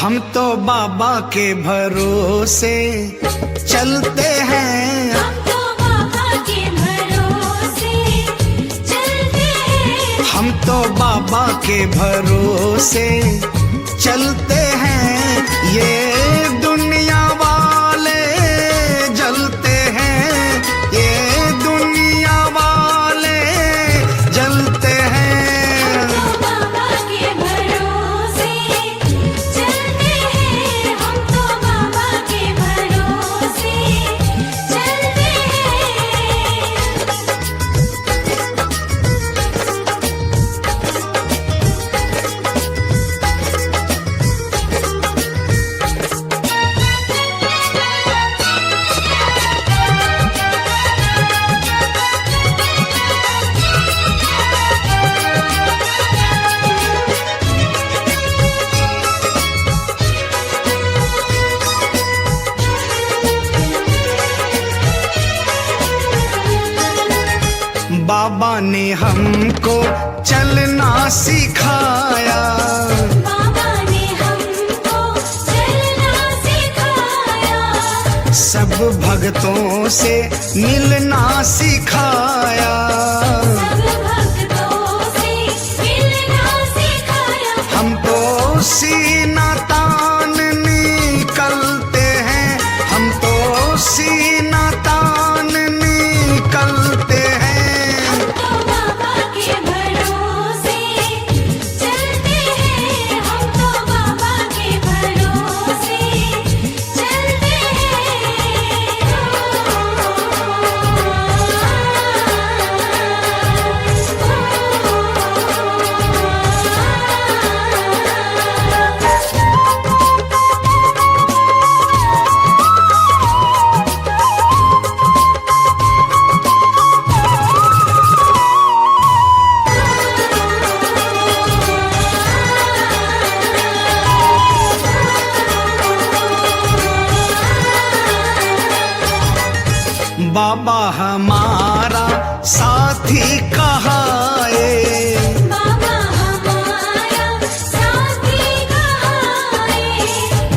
हम तो बाबा के भरोसे चलते हैं, हम तो बाबा के भरोसे चलते हैं, हम तो बाबा के भरोसे चलते हैं। ये दुनिया वाले जलते हैं, ये दुनिया वाले जलते हैं। हम तो बाबा के भरोसे चलते हैं, हम तो बाबा के भरोसे चलते हैं। बाबा ने हमको चलना सिखाया, बाबा ने हमको चलना सिखाया, सब भक्तों से मिलना सिखाया। सब भक्तों से मिलना सिखाया। हम तो सीना तान निकलते हैं, हम तो सीना तान निकलते हैं। हम तो बाबा के भरोसे चलते हैं, हम तो बाबा के भरोसे चलते बाबा हमारा साथी कहाए, बाबा हमारा साथी कहाए,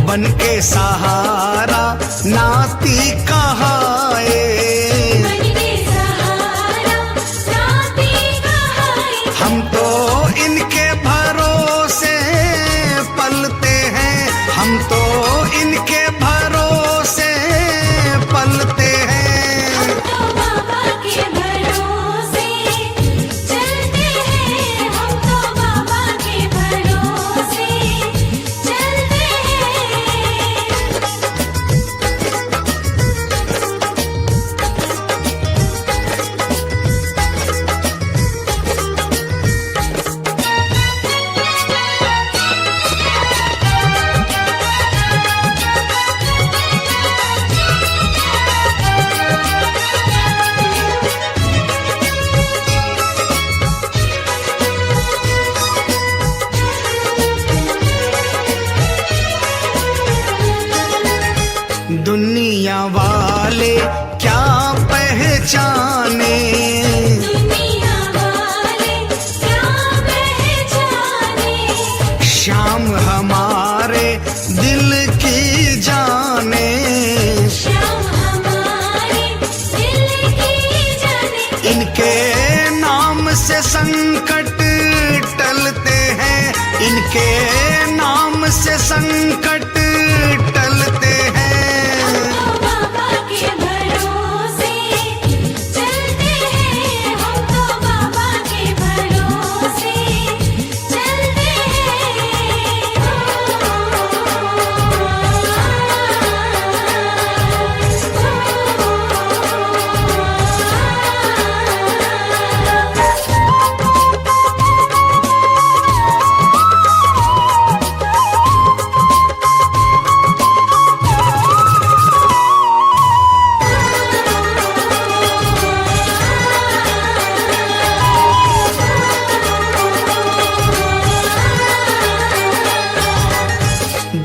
बन के सहारा नाती कहाए। बन के सहारा साथी कहाए। हम तो इनके भरोसे पलते हैं, हम तो इनके भरोसे पलते हैं। हम तो बाबा के भरोसे चलते हैं, हम तो बाबा के भरोसे चलते दुनिया वाले क्या पहचाने, दुनिया वाले क्या पहचाने, श्याम हमारे दिल की जाने। श्याम हमारे दिल की जाने। इनके नाम से संकट टलते हैं, इनके नाम से संकट टलते हैं। हम तो बाबा के भरोसे चलते हैं, हम तो बाबा के भरोसे चलते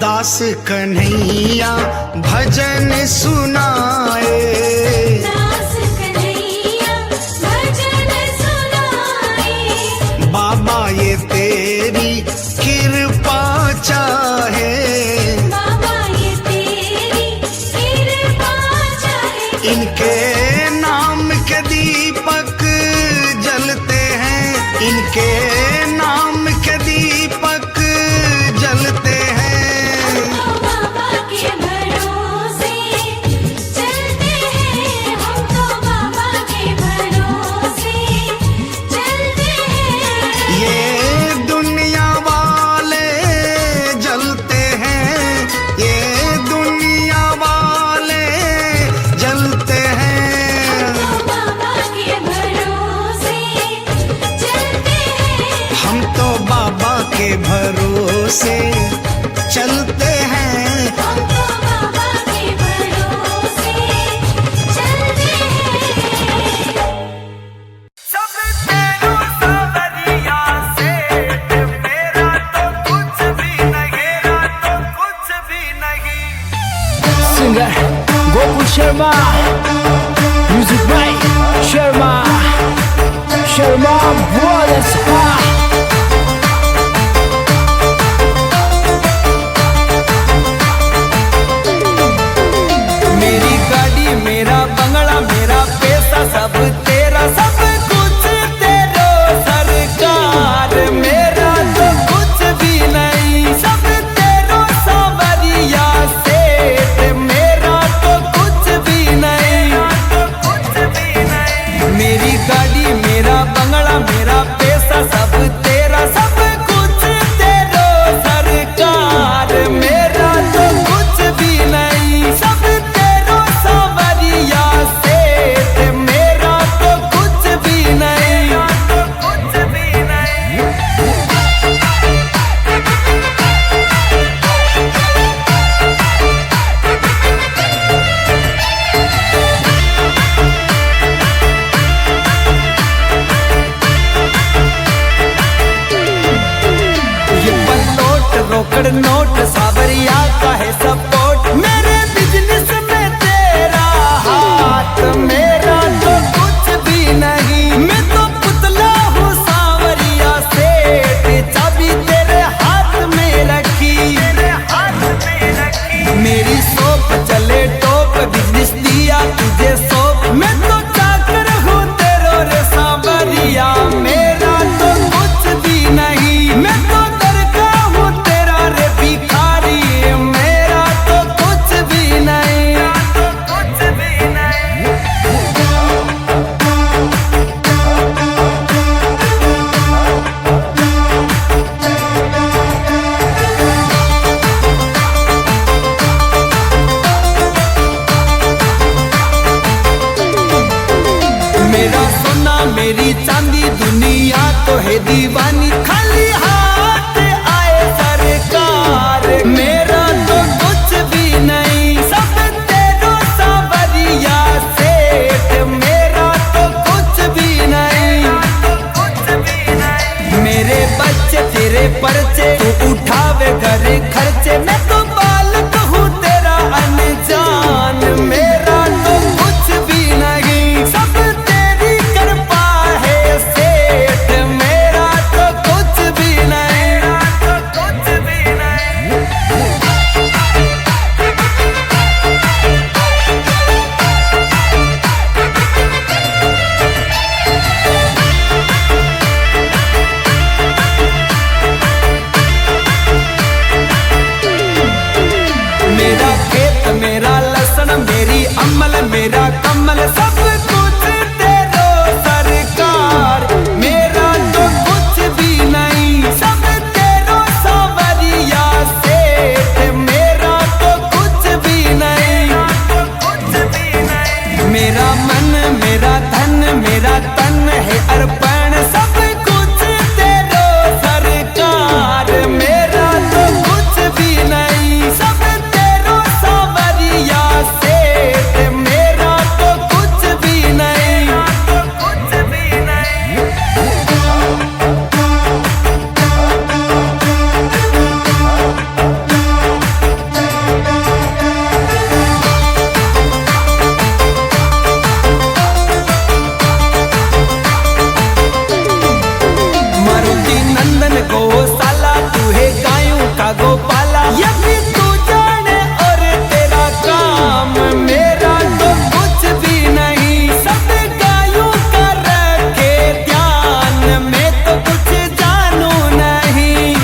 दास कन्हैया भजन सुनाए, दास कन्हैया भजन सुनाए। बाबा ये तेरी कृपा चाहे। भरोसे चलते हैं। हम तो बाबा के भरोसे चलते हैं। सब तेरो सावरिया से मेरा तो कुछ भी नहीं, तो कुछ भी नहीं। Singer Gokul Sharma, music by Sharma Brothers. मेरी गाड़ी, मेरा बंगला, मेरा पैसा सब तेरा, सब कुछ तेरो सरकार। मेरा तो कुछ भी नहीं, सब तेरो सावरिया से मेरा तो कुछ भी नहीं, कुछ भी नहीं। मेरी गाड़ी, मेरा बंगला, मेरा पैसा सब तेरा, सब कुछ तेरो सरकार। मेरा तो कुछ भी नहीं, सब तेरो सावरिया से मेरा तो कुछ भी नहीं, कुछ भी नहीं। ये पल्लोट रोकड़ नोट सावरिया का है सपोर्ट। मेरे बिजनेस में तेरा हाथ, मेरा तो कुछ भी नहीं। मैं तो पुतला हूँ सावरिया से, चाबी तेरे हाथ में रखी, तेरे हाथ में रखी। मेरी सोप चले टोप, बिजनेस दिया तुझे सोप। मैं तो चाकर हूँ तेरो रे सावरिया, मेरा तो कुछ भी नहीं। मैं तो दरका हूँ तेरा रे भिखारी, मेरा तो कुछ भी नहीं, कुछ भी नहीं। मेरा सोना मेरी चांदी दुनिया तो है दीवानी, खाली हाथ आए सरकार। मेरा तो कुछ भी नहीं, सब तेरो सावरिया से मेरा तो कुछ भी नहीं, कुछ भी नहीं। मेरे बच्चे तेरे परचे, तू उठावे घर खर्चे। मैं तो बालक हूँ तेरा अनजान, मेरा तो कुछ भी नहीं, सब तेरी कृपा है सेठ। मेरा तो कुछ भी नहीं, कुछ भी नहीं। मेरा खेत, मेरा लसन, मेरी अमल, मेरा कमल, सब कुछ तेरो सरकार। मेरा तो कुछ भी नहीं, सब तेरो सावरिया से मेरा तो कुछ भी नहीं, कुछ भी नहीं। मेरा मन, मेरा धन, मेरा तन है अर्पण, सब कुछ तेरो सरकार। मेरा तो कुछ भी नहीं, सब तेरो सावरिया से मेरा तो कुछ भी नहीं, कुछ भी नहीं। मारुति नंदन गौशाला, तू है गायों का गोपाला। ये भी तू जाने और तेरा काम, मेरा तो कुछ भी नहीं, सब गायों का रखे ध्यान। मैं तो कुछ जानू नहीं,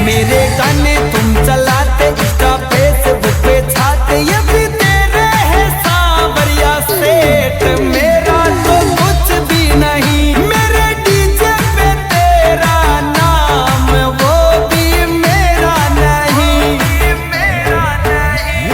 मेरे गाने तुम चलाते, इंस्टा फेसबुक पे छाते। ये भी तेरे है सावरिया सेठ, मेरा तो कुछ भी नहीं। मेरे डीजे पे तेरा नाम, वो भी मेरा नहीं, मेरा नहीं।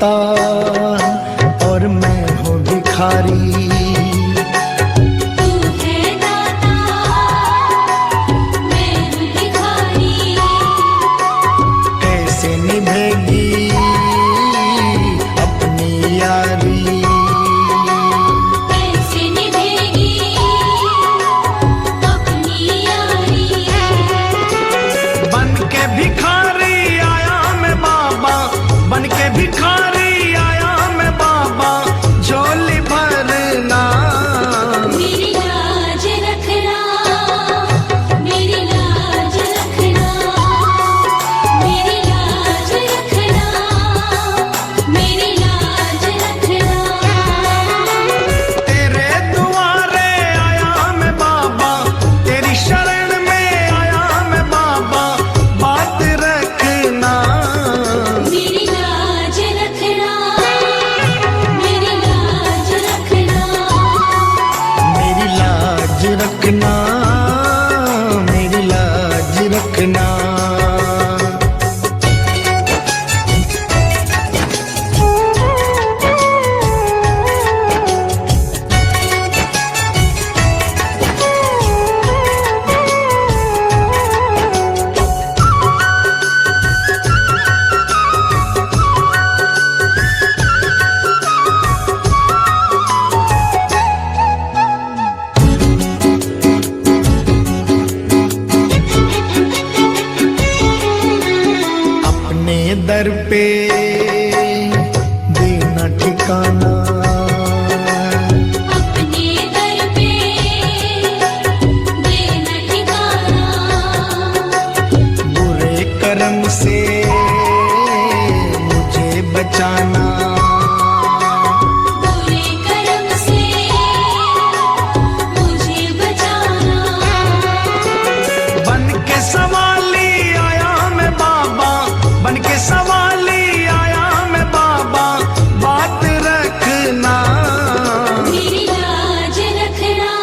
दाता और मैं हूँ भिखारी। तू है दाता, मैं हूँ भिखारी। कैसे निभेगी अपनी यारी, कैसे निभेगी अपनी यारी। बन के भिखारी आया मैं बाबा, बन के भिखारी आया मैं बाबा, झोली भरना। मेरी लाज रखना, मेरी लाज रखना, मेरी लाज रखना, मेरी लाज रखना। तेरे दुआरे आया मैं बाबा, तेरी शरण में आया मैं बाबा, बात रखना। मेरी लाज रखना, मेरी लाज रखना। मेरी लाज रखना, मेरी लाज रखना। अपने दर पे देना ठिकाना, अपने दर पे देना ठिकाना। बुरे कर्म से मुझे बचाना। बुरे कर्म से मुझे बचाना। बन के सवाली आया मैं बाबा, बन के सवाली आया मैं बाबा, बात रखना। मेरी लाज रखना,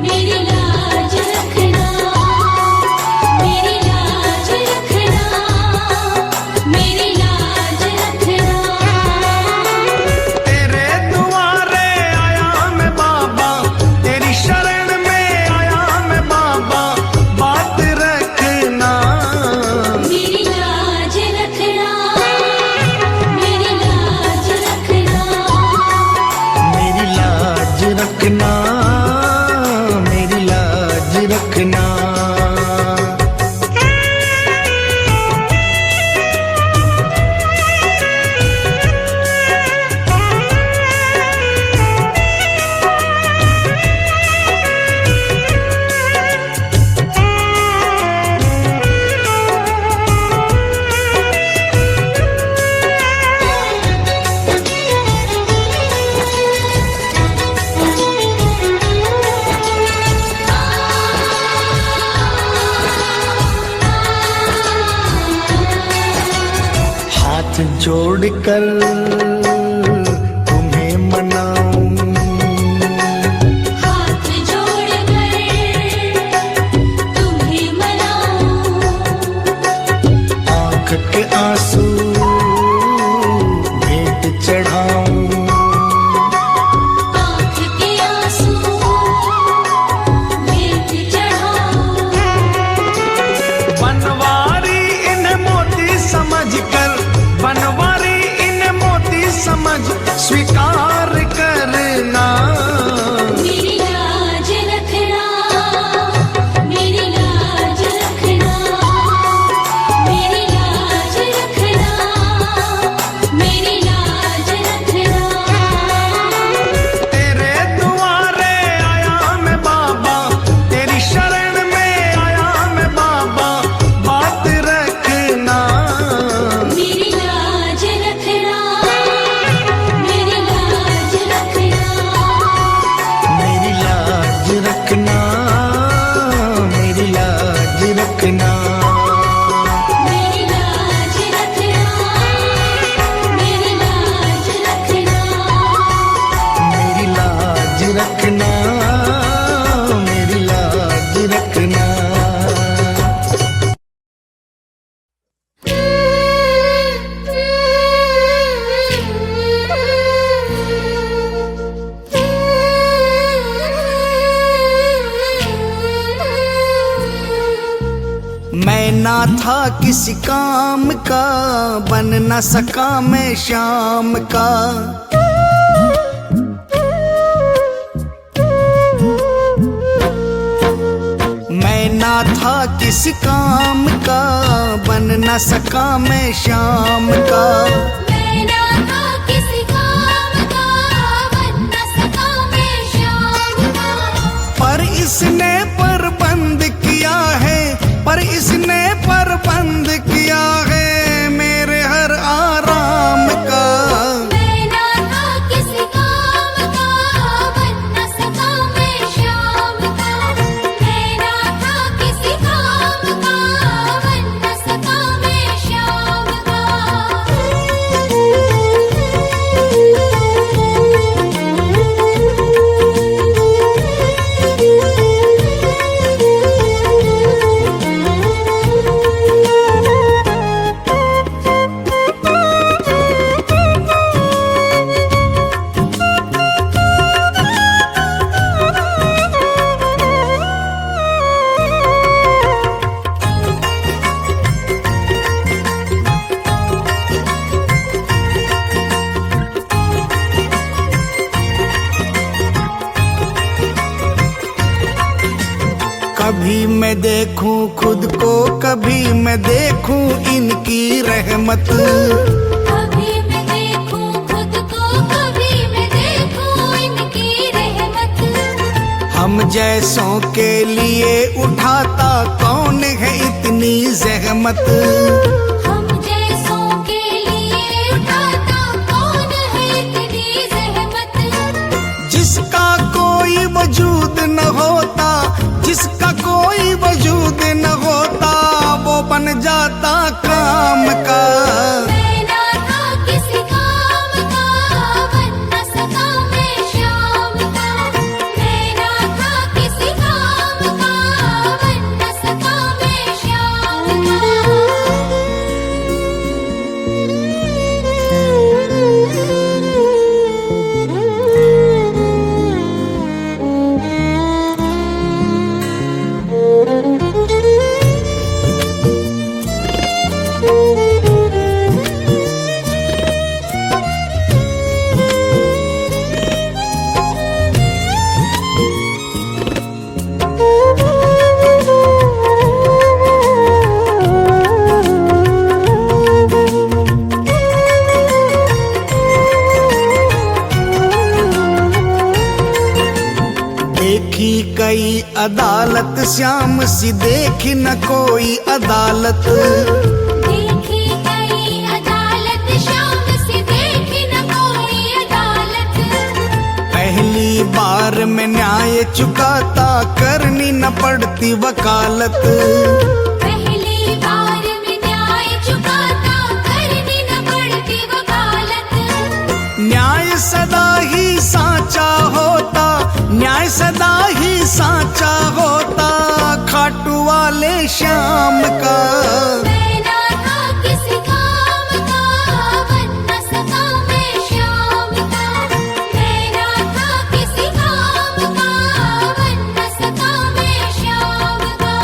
मेरी लाज रखना, मेरी लाज रखना, मेरी लाज रखना। तेरे दुआरे आया मैं बाबा, तेरी शरण में आया मैं बाबा, बात रखना। मेरी लाज रखना, मेरी लाज रखना। मेरी लाज रखना, मेरी लाज रखना। हाथ जोड़कर तुम्हें मनाऊं, हाथ जोड़कर तुम्हें मनाऊं। आंख के आंसू भेंट चढ़ाऊं। आँख के आंसू भेंट चढ़ाऊं। बनवारी इन मोती समझकर, बनवारी इन मोती समझ स्वीकार करना। मेरी लाज रखना, मेरी लाज रखना, मेरी लाज रखना, मेरी लाज रखना। तेरे दुआरे आया मैं बाबा, तेरी शरण में आया मैं बाबा, बात रखना। मेरी लाज रखना, मेरी लाज रखना। मेरी लाज रखना, मेरी लाज रखना। मेरी लाज रखना, मेरी लाज रखना। मेरी लाज रखना, मेरी लाज रखना। ना था किसी काम का, बन न सका मैं शाम का। मैं ना था किसी काम का, बन न सका मैं शाम का। मैं ना था किसी काम का, बन न सका मैं शाम का। पर इसने प्रबंध किया है, पर इसने प्रबंध किया है मेरे हर आराम का। मैं ना था किसी काम का, बन न सका मैं शाम का। मैं ना था किसी काम का, बन न सका मैं शाम का। कभी मैं देखूं खुद को, कभी मैं देखूं इनकी रहमत। कभी मैं देखूं खुद को, कभी मैं देखूं इनकी रहमत। हम जैसों के लिए उठाता कौन है इतनी जहमत। हम जैसों के लिए उठाता कौन है इतनी जहमत। जिसका कोई वजूद न होता, जिसका कोई वजूद न होता, वो बन जाता काम का। मैं ना था किसी काम का, बन न सका मैं शाम का। मैं ना था किसी काम का, बन न सका मैं शाम देखी कई अदालत श्याम सी देखी न कोई अदालत। देखी गई अदालत शाम से, देखी न कोई अदालत। पहली बार में न्याय चुकाता, करनी न पड़ती वकालत। पहली बार में न्याय चुकाता, करनी न पड़ती वकालत। न्याय सदा ही साचा होता, न्याय सदा ही साचा होता, खाटू वाले श्याम का। मैं ना था किसी काम का, बन न सका मैं शाम का। मैं ना था किसी काम का, बन न सका मैं शाम का।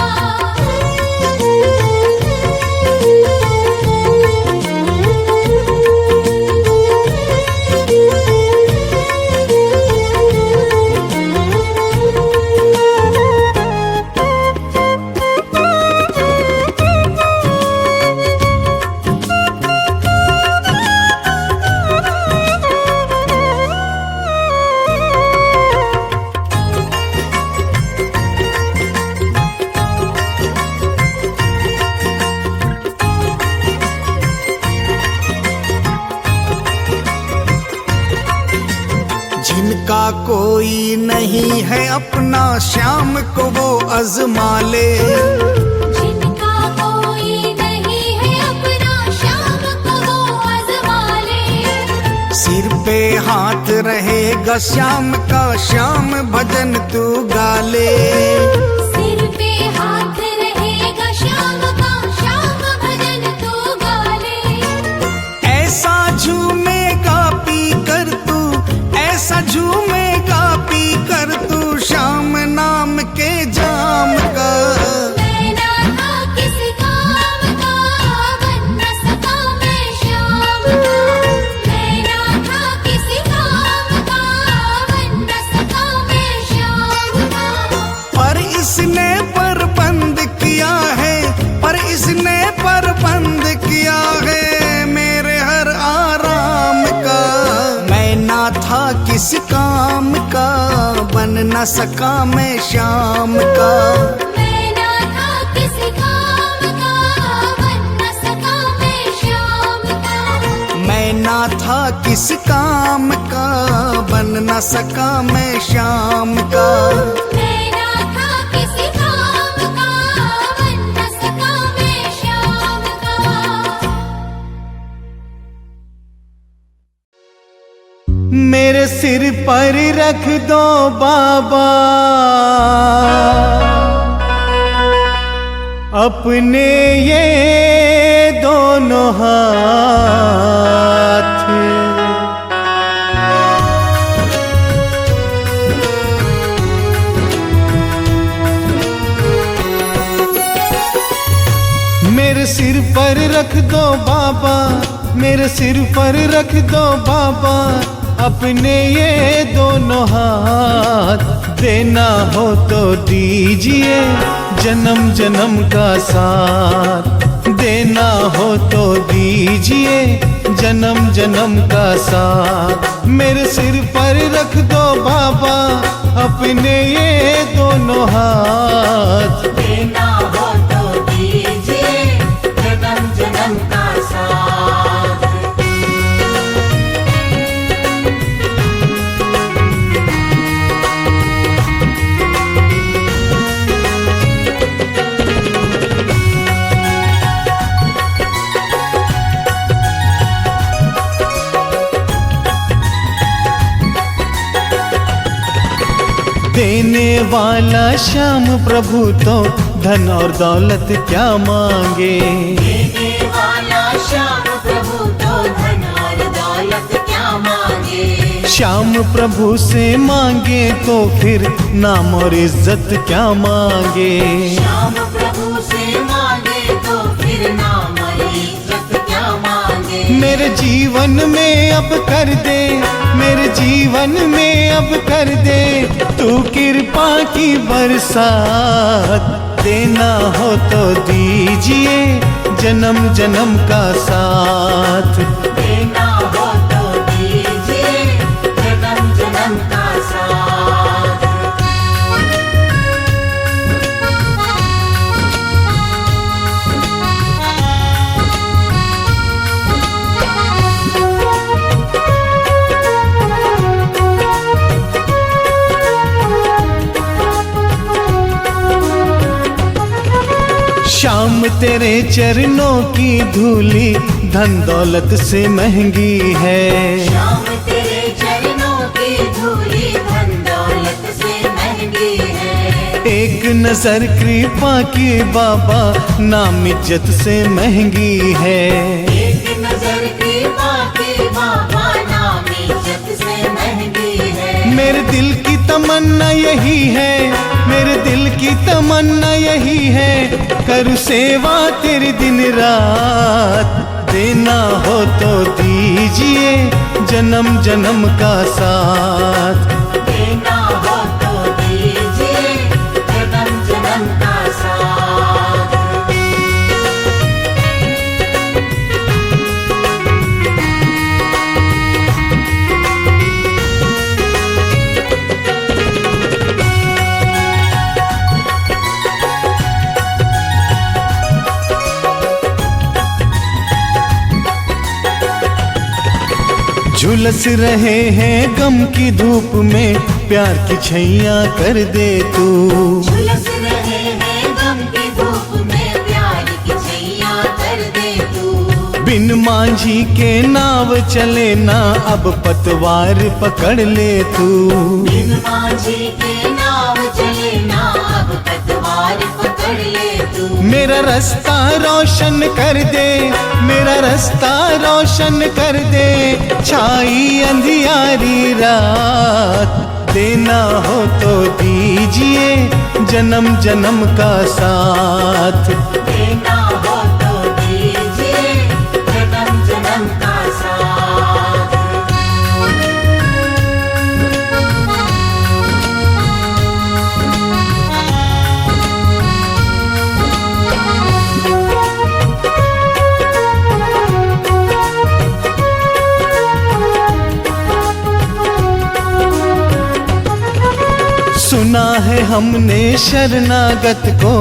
जिनका कोई नहीं है अपना, श्याम को वो अजमा ले। जिनका कोई नहीं है अपना, शाम को वो आज़मा ले। सिर पे हाथ रहेगा श्याम का, श्याम भजन तू गा ले। सिर पे हाथ रहेगा श्याम का, श्याम भजन तू गा ले। ऐसा झूमेगा पी कर तू, ऐसा झूमेगा पी कर तू, श्याम नाम के जाम का। मैं ना था किसी काम किस काम का, बन न सका मैं श्याम का। मैं ना था किसी काम का, बन न सका मैं श्याम का। मैं ना था किस काम का, बन न सका मैं श्याम का। मैं ना था किसी काम का, बन न सका मैं श्याम का। मेरे सिर पर रख दो बाबा अपने ये दोनों हाथ। मेरे सिर पर रख दो बाबा, मेरे सिर पर रख दो बाबा अपने ये दोनों हाथ। देना हो तो दीजिए जन्म जन्म का साथ, देना हो तो दीजिए जन्म जन्म का साथ। मेरे सिर पर रख दो बाबा अपने ये दोनों हाथ। देना हो तो दीजिए जन्म जन्म का साथ। देने वाला श्याम प्रभु तो धन और दौलत क्या मांगे। देने वाला श्याम प्रभु तो धन और दौलत क्या मांगे। श्याम प्रभु से मांगे तो फिर नाम और इज्जत क्या मांगे। श्याम प्रभु से मांगे तो फिर नाम और इज्जत क्या मांगे। मेरे जीवन में अब कर दे, मेरे जीवन में अब कर दे तू कृपा की बरसात। देना हो तो दीजिए जन्म जन्म का साथ। देना हो तो दीजिए जन्म जन्म का साथ। श्याम तेरे चरणों की धूली धन दौलत से महंगी है। श्याम तेरे चरणों की धूली धन दौलत से महंगी है। एक नजर कृपा की बाबा नाम इज्जत से महंगी है। एक नजर कृपा की बाबा नाम इज्जत से महंगी है। मेरे दिल की तमन्ना यही है, मेरे दिल की तमन्ना यही है करूँ सेवा तेरी दिन रात। देना हो तो दीजिए जन्म जन्म का साथ। देना हो तो दीजिए जन्म जन्म का साथ। झुलस रहे हैं गम की धूप में प्यार की छैया कर दे तू। झुलस रहे हैं गम की धूप में प्यार की छैया कर दे तू। बिन मांझी के नाव चले ना अब पतवार पकड़ ले तू। बिन मांझी के नाव चले ना अब पतवार पकड़ ले तू। मेरा रास्ता रोशन कर दे, मेरा रास्ता रोशन कर दे छाई अंधियारी रात। देना हो तो दीजिए जन्म जन्म का साथ। देना हो तो दीजिए जन्म जन्म का साथ। सुना है हमने शरणागत को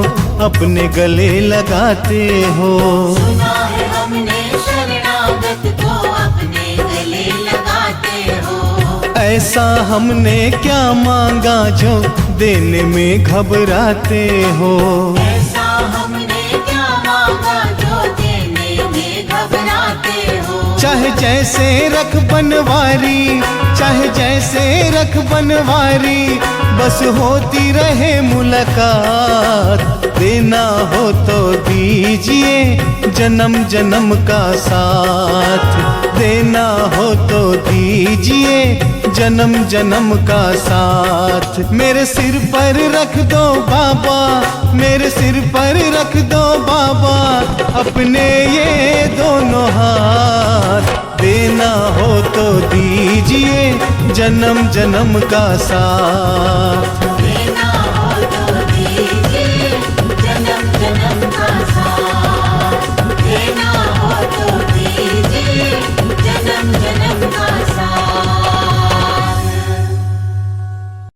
अपने गले लगाते हो। सुना है हमने शरणागत को अपने गले लगाते हो। ऐसा हमने क्या मांगा जो देने में घबराते हो। ऐसा हमने क्या मांगा जो देने में घबराते हो। चाहे जैसे रख बनवारी, चाहे जैसे रख बनवारी, बस होती रहे मुलाकात। देना हो तो दीजिए जन्म जन्म का साथ। देना हो तो दीजिए जन्म जन्म का साथ। मेरे सिर पर रख दो बाबा, मेरे सिर पर रख दो बाबा अपने ये दोनों हाथ। देना हो तो दीजिए जन्म जन्म का साथ।